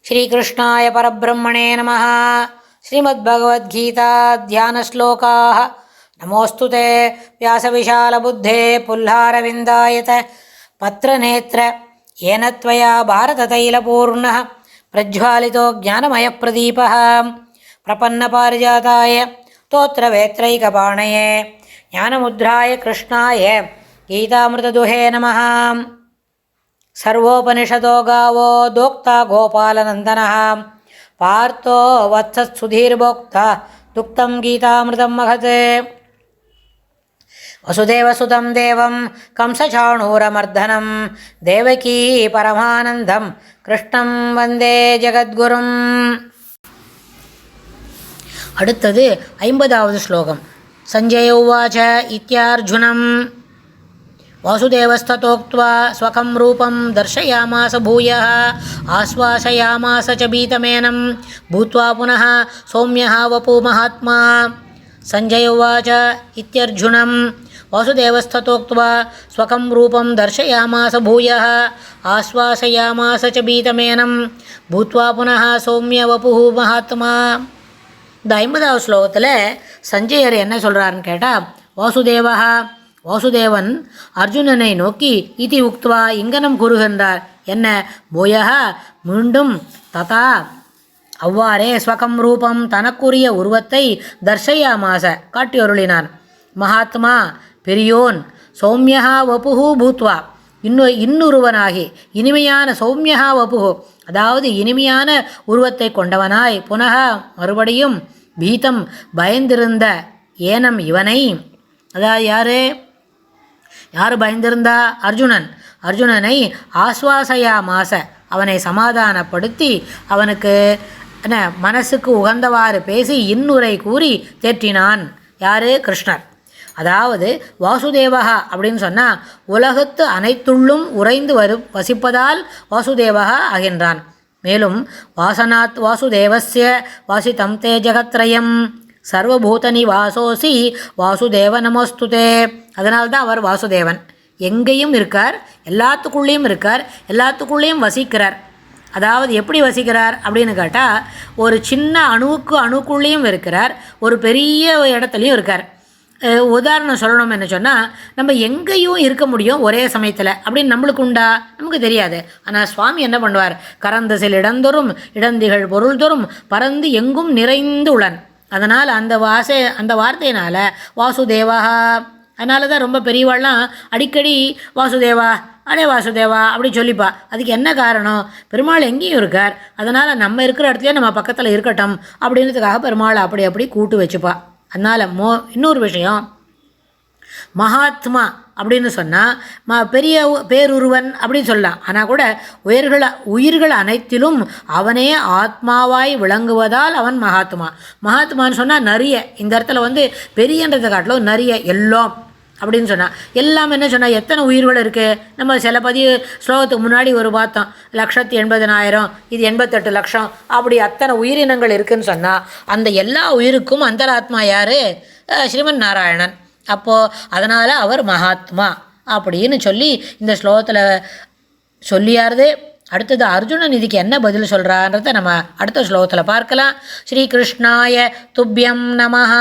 श्रीकृष्णाय परब्रह्मणे नमः। श्रीमद्भगवद्गीता ध्यानश्लोकाः। नमोऽस्तु ते व्यासविशालबुद्धे पुल्लारविन्दायत पत्रनेत्र येन त्वया भारततैलपूर्णः प्रज्वालितो ज्ञानमयप्रदीपः प्रपन्नपारिजाताय स्तोत्रवेत्रैकपाणये ज्ञानमुद्राय कृष्णाय गीतामृतदुहे नमः। सर्वोपनिषदो गावो दोक्ता गोपालनन्दनः पार्थो वत्सत्सुधीर्भोक्ता दुक्तं गीतामृतं महत्। वसुदेवसुतं देवं कंसचाणूरमर्दनं देवकी परमानन्दं कृष्णं वन्दे जगद्गुरुम्। அடுத்தது 50வது ஸ்லோகம். சஞ்சய உவாச்ச இத்யார்ஜுனம் வாசுதேவஸ்ததோக்த்வா ஸ்வகம் ரூபம் தர்शयामास भूयः आश्वासयामास च भीतमेनं भूत्वा पुनः सौम्यः वपु महात्मा। संजय उवाच इत्यर्जुनं वासुदेवस्ततोक्त्वा स्वकं रूपं दर्शयामास भूयः आश्वासयामास च भीतमेनं भूत्वा पुनः सौम्य वपुः महात्मा. இந்த 50வது ஸ்லோகத்தில் சஞ்சயர் என்ன சொல்கிறாருன்னு கேட்டால், வாசுதேவன் அர்ஜுனனை நோக்கி இதி உக்த்வா இங்கனம் கூறுகின்றார். என்ன? பூயக மீண்டும், ததா அவ்வாறே, ஸ்வகம் ரூபம் தனக்குரிய உருவத்தை தர்ஷயாமாச காட்டியருளினான். மகாத்மா பெரியோன், சௌமியா வபுகு பூத்வா இன்னொருவனாகி, இனிமையான சௌமியா வபுகு அதாவது இனிமையான உருவத்தை கொண்டவனாய், புனக மறுபடியும், பீதம் பயந்திருந்த, ஏனம் இவனை, அதாவது யார் பயந்திருந்தா? அர்ஜுனனை ஆஸ்வாசயாமாச அவனை சமாதானப்படுத்தி அவனுக்கு மனசுக்கு உகந்தவாறு பேசி இன்னுரை கூறி தேற்றினான். யார்? கிருஷ்ணர். அதாவது வாசுதேவகா அப்படின்னு சொன்னால் உலகத்து அனைத்துள்ளும் உறைந்து வசிப்பதால் வாசுதேவகா ஆகின்றான். மேலும் வாசனாத் வாசுதேவஸ்ய வாசிதம் தே ஜகத்ரயம் சர்வபூதனி வாசோசி வாசுதேவ நமஸ்துதே. அதனால்தான் அவர் வாசுதேவன். எங்கேயும் இருக்கார், எல்லாத்துக்குள்ளேயும் இருக்கார், எல்லாத்துக்குள்ளேயும் வசிக்கிறார். அதாவது எப்படி வசிக்கிறார் அப்படின்னு கேட்டால், ஒரு சின்ன அணுக்குள்ளேயும் இருக்கிறார், ஒரு பெரிய இடத்துலையும் இருக்கார். உதாரணம் சொல்லணும் என்ன சொன்னால், நம்ம எங்கேயும் இருக்க முடியும் ஒரே சமயத்தில் அப்படின்னு நம்மளுக்கு உண்டா? நமக்கு தெரியாது. ஆனால் சுவாமி என்ன பண்ணுவார்? கறந்த சில இடந்தோறும் இடந்திகள் பொருள் தோறும் பறந்து எங்கும் நிறைந்து உளன். அதனால் அந்த வார்த்தையினால் வாசுதேவா, அதனால தான் ரொம்ப பெரியவாள்லாம் அடிக்கடி வாசுதேவா வாசுதேவா அப்படி சொல்லிப்பா. அதுக்கு என்ன காரணம்? பெருமாள் எங்கேயும் இருக்கார், அதனால் நம்ம இருக்கிற இடத்துலையே நம்ம பக்கத்தில் இருக்கட்டும் அப்படின்றதுக்காக பெருமாள் அப்படி கூட்டு வச்சுப்பா. அதனால் இன்னொரு விஷயம், மகாத்மா அப்படின்னு சொன்னால் பெரிய பேருருவன் அப்படின்னு சொல்லலாம். ஆனால் கூட உயிர்கள் அனைத்திலும் அவனே ஆத்மாவாய் விளங்குவதால் அவன் மகாத்மான்னு சொன்னால் நிறைய, இந்த இடத்துல பெரியன்றதை காட்டிலும் நிறைய எல்லாம் அப்படின்னு சொன்னால், எல்லாம் என்ன சொன்னால் எத்தனை உயிர்கள் இருக்குது? நம்ம சில ஸ்லோகத்துக்கு முன்னாடி பார்த்தோம், 1,80,000, இது 88 லட்சம், அப்படி அத்தனை உயிரினங்கள் இருக்குதுன்னு சொன்னால் அந்த எல்லா உயிருக்கும் அந்தராத்மா யார்? ஸ்ரீமன் நாராயணன். அப்போது அதனால் அவர் மகாத்மா அப்படின்னு சொல்லி இந்த ஸ்லோகத்தில் சொல்லியாருது. அடுத்தது அர்ஜுனன் இதுக்கு என்ன பதில் சொல்கிறான்றதை நம்ம அடுத்த ஸ்லோகத்தில் பார்க்கலாம். ஸ்ரீ கிருஷ்ணாய துப்யம் நமஹ.